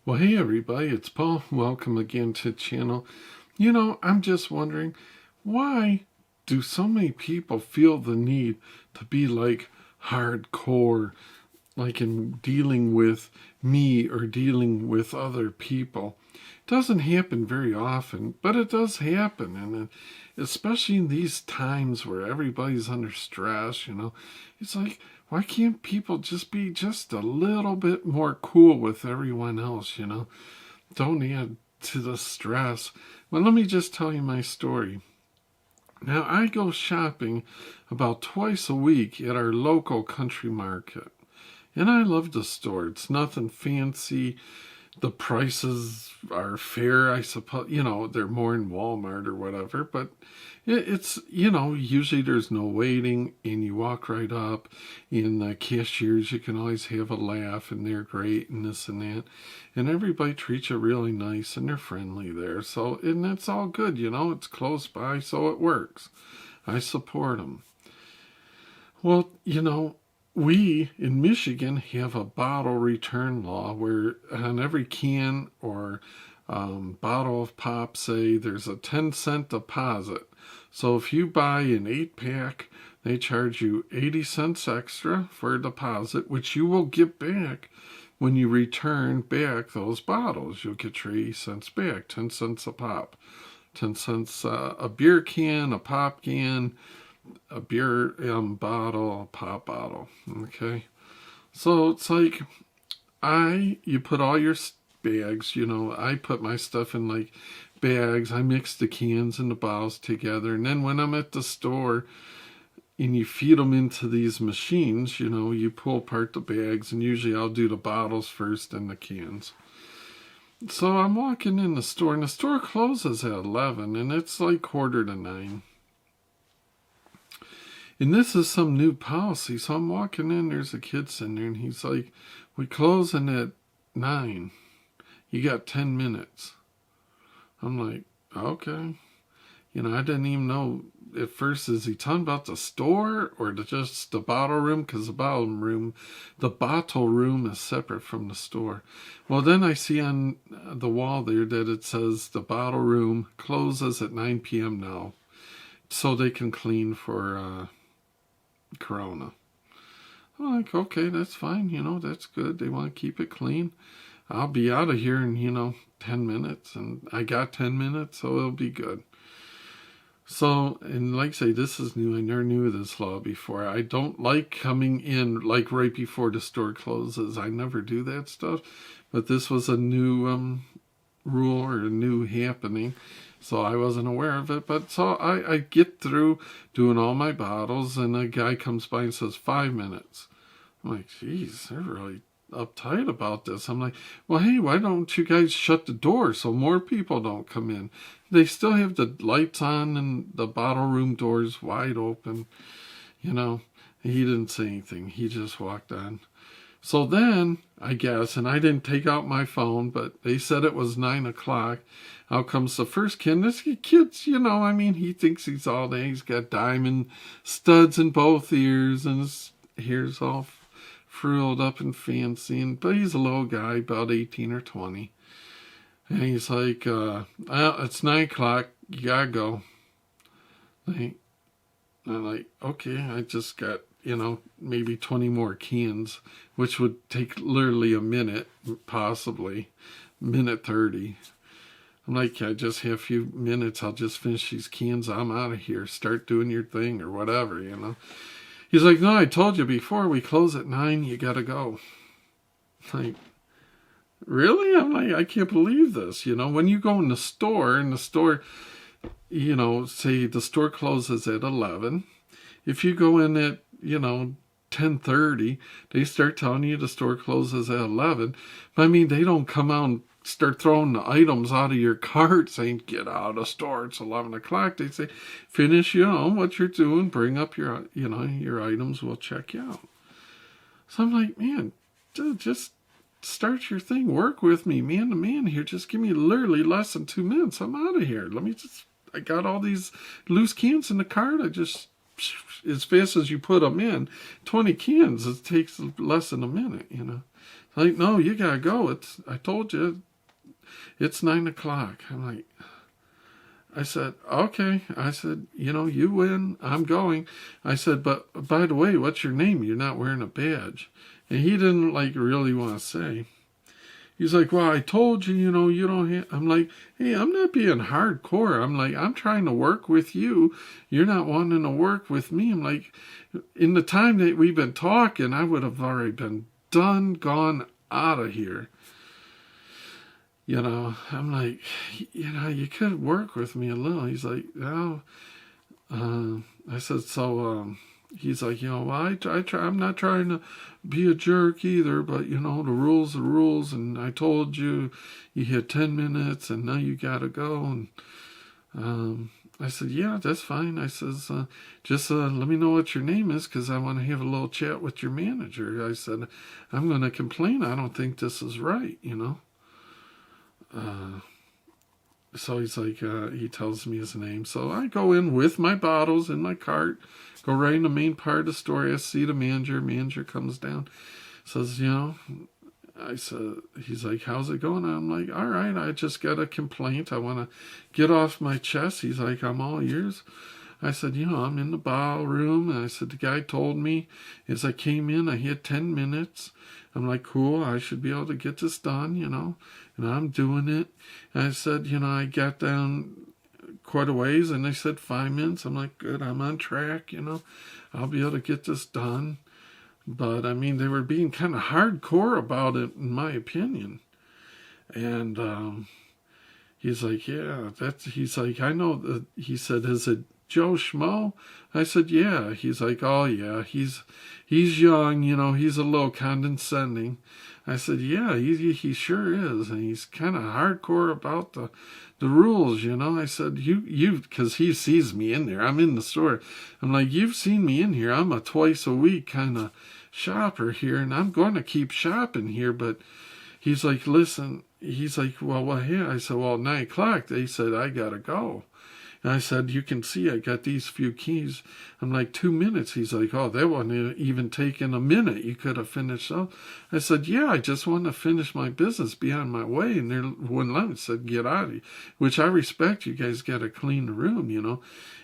Well, hey everybody, it's Paul. Welcome again to the channel. I'm just wondering, why do so many people feel the need to be like hardcore, like in dealing with me or dealing with other people? It doesn't happen very often, but it does happen. And especially in these times where everybody's under stress, it's like, why can't people just be just a little bit more cool with everyone else, Don't add to the stress. Well, let me just tell you my story. Now, I go shopping about twice a week at our local country market. And I love the store. It's nothing fancy. The prices are fair, I suppose. They're more in Walmart or whatever, but it's, usually there's no waiting and you walk right up. In the cashiers, you can always have a laugh and they're great and this and that. And everybody treats you really nice and they're friendly there. So, and that's all good, it's close by, so it works. I support them. Well, we in Michigan have a bottle return law where on every can or bottle of pop, say, there's a 10-cent deposit. So if you buy an 8-pack, they charge you 80 cents extra for a deposit, which you will get back when you return back those bottles. You'll get your 80 cents back, 10 cents a pop. 10 cents a beer can, a pop can, a beer bottle, a pop bottle. Okay, so it's like you put all your bags. I put my stuff in like bags. I mix the cans and the bottles together, and then when I'm at the store and you feed them into these machines, you pull apart the bags, and usually I'll do the bottles first and the cans. So I'm walking in the store, and the store closes at 11, and it's like 8:45. And this is some new policy. So I'm walking in, there's a kid sitting there, and he's like, we closing at 9. You got 10 minutes. I'm like, okay. I didn't even know at first, is he talking about the store or just the bottle room? Because the bottle room is separate from the store. Well, then I see on the wall there that it says the bottle room closes at 9 p.m. now. So they can clean for Corona. I'm like, okay, that's fine. That's good. They want to keep it clean. I'll be out of here in, 10 minutes. And I got 10 minutes, so it'll be good. So, and like I say, this is new. I never knew this law before. I don't like coming in like right before the store closes. I never do that stuff. But this was a new rule or a new happening. So I wasn't aware of it. But so I get through doing all my bottles, and a guy comes by and says 5 minutes. I'm like, geez, they're really uptight about this. I'm like, well, hey, why don't you guys shut the door so more people don't come in? They still have the lights on and the bottle room doors wide open. He didn't say anything. He just walked on. So then, I guess, and I didn't take out my phone, but they said it was 9 o'clock. Out comes the first kid. This kid's, he thinks he's all day. He's got diamond studs in both ears, and his hair's all frilled up and fancy. But he's a little guy, about 18 or 20. And he's like, well, it's 9 o'clock. You gotta go. I'm like, okay, I just got, maybe 20 more cans, which would take literally a minute, possibly, minute 30. I'm like, I just have a few minutes. I'll just finish these cans. I'm out of here. Start doing your thing or whatever, He's like, no, I told you before, we close at 9. You got to go. Like, really? I'm like, I can't believe this. When you go in the store, say the store closes at 11. If you go in at, 10:30, they start telling you the store closes at 11. But they don't come out and start throwing the items out of your cart saying, get out of the store, it's 11 o'clock. They say, finish, what you're doing, bring up your, your items, we'll check you out. So I'm like, man, dude, just start your thing, work with me, man to man here. Just give me literally less than 2 minutes. I'm out of here. I got all these loose cans in the cart. as fast as you put them in, 20 cans, it takes less than a minute, Like, no, you gotta go. I told you, it's 9 o'clock. I'm like, I said, okay. I said, you win. I'm going. I said, but by the way, what's your name? You're not wearing a badge. And he didn't really want to say. He's like, well, I told you, you don't have. I'm like, hey, I'm not being hardcore. I'm like, I'm trying to work with you. You're not wanting to work with me. I'm like, in the time that we've been talking, I would have already been gone out of here. I'm like, you could work with me a little. He's like, no. I said, so, he's like, well, I try, I'm not trying to be a jerk either, but, the rules are rules. And I told you, you had 10 minutes and now you got to go. And I said, yeah, that's fine. I says, just let me know what your name is because I want to have a little chat with your manager. I said, I'm going to complain. I don't think this is right, So he's like, he tells me his name. So I go in with my bottles in my cart, go right in the main part of the store. I see the manager. Manager comes down, says, I said, he's like, how's it going? I'm like, all right, I just got a complaint. I want to get off my chest. He's like, I'm all ears. I said, I'm in the bottle room. And I said, the guy told me as I came in, I had 10 minutes. I'm like, cool, I should be able to get this done, and I'm doing it. And I said, I got down quite a ways, and they said 5 minutes. I'm like, good, I'm on track, I'll be able to get this done. But, I mean, they were being kind of hardcore about it, in my opinion. And he's like, yeah, he's like, I know that, he said, is it Joe Schmo? I said, yeah. He's like, oh, yeah, he's young, he's a little condescending. I said, yeah, he sure is. And he's kind of hardcore about the rules, I said, because he sees me in there. I'm in the store. I'm like, you've seen me in here. I'm a twice a week kind of shopper here, and I'm going to keep shopping here. But he's like, listen, he's like, well, what here? I said, well, 9 o'clock. They said, I got to go. And I said, you can see I got these few keys. I'm like, 2 minutes. He's like, oh, that wasn't even taking a minute. You could have finished up. I said, yeah, I just want to finish my business, be on my way. And they wouldn't let me. Said, get out of here. Which I respect. You guys got to clean the room,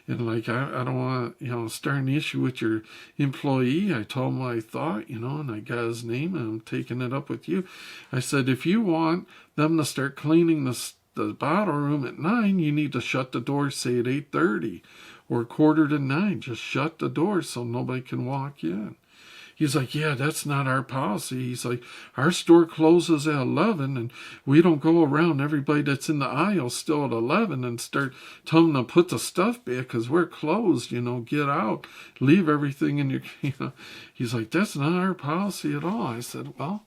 And like, I don't want to, start an issue with your employee. I told him what I thought, and I got his name and I'm taking it up with you. I said, if you want them to start cleaning the bottle room at 9, you need to shut the door, say at 8:30 or 8:45. Just shut the door so nobody can walk in. He's like, yeah, that's not our policy. He's like, our store closes at 11 and we don't go around everybody that's in the aisle still at 11 and start telling them to put the stuff back because we're closed, get out, leave everything in your, He's like, that's not our policy at all. I said, well,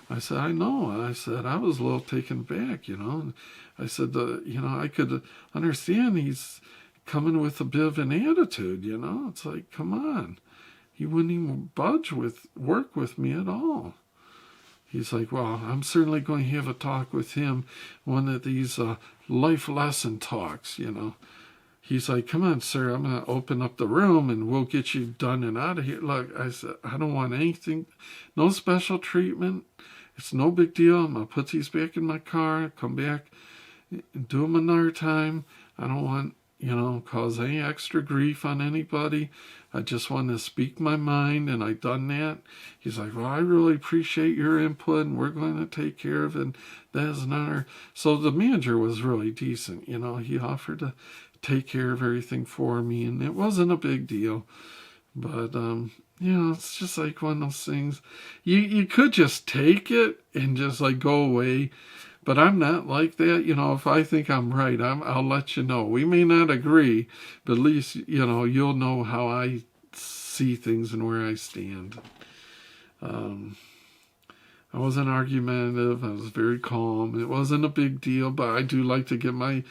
I know. And I said, I was a little taken back, And I said, I could understand he's coming with a bit of an attitude, It's like, come on. He wouldn't even budge work with me at all. He's like, well, I'm certainly going to have a talk with him, one of these life lesson talks, He's like, come on, sir, I'm going to open up the room and we'll get you done and out of here. Look, I said, I don't want anything, no special treatment. It's no big deal. I'm going to put these back in my car, come back and do them another time. I don't want, cause any extra grief on anybody. I just want to speak my mind, and I done that. He's like, well, I really appreciate your input, and we're going to take care of it. That is another. So the manager was really decent. He offered to take care of everything for me, and it wasn't a big deal. But, it's just like one of those things. You could just take it and just like go away. But I'm not like that. If I think I'm right, I'll let you know. We may not agree, but at least, you'll know how I see things and where I stand. I wasn't argumentative. I was very calm. It wasn't a big deal, but I do like to get my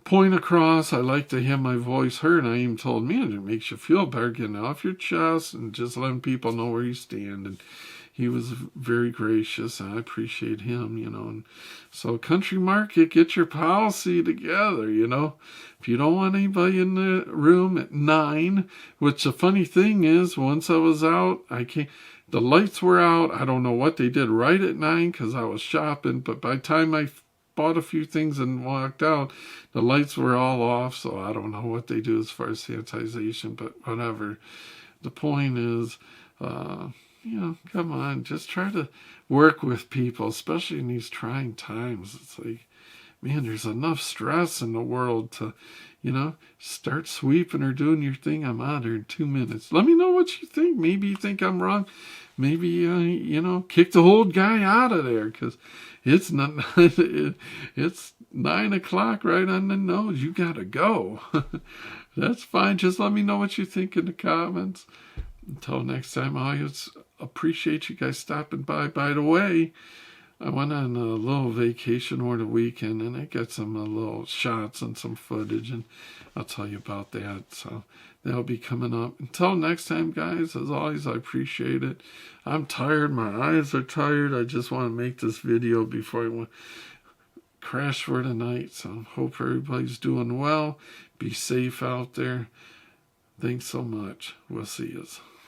point across. I like to have my voice heard. And I even told me it makes you feel better getting off your chest and just letting people know where you stand. And he was very gracious. I appreciate him, And so Country Market, get your policy together, If you don't want anybody in the room at 9, which the funny thing is, once I was out, The lights were out. I don't know what they did right at 9 because I was shopping. But by the time I bought a few things and walked out, the lights were all off. So I don't know what they do as far as sanitization, but whatever. The point is, come on, just try to work with people, especially in these trying times. It's like, man, there's enough stress in the world to, start sweeping or doing your thing. I'm out here in 2 minutes. Let me know what you think. Maybe you think I'm wrong. Maybe, kick the old guy out of there because it's not, it's 9 o'clock right on the nose. You got to go. That's fine. Just let me know what you think in the comments. Until next time, I always appreciate you guys stopping by. By the way, I went on a little vacation over the weekend, and I got some little shots and some footage, and I'll tell you about that. So that'll be coming up. Until next time, guys, as always, I appreciate it. I'm tired. My eyes are tired. I just want to make this video before I crash for the night. So hope everybody's doing well. Be safe out there. Thanks so much. We'll see you.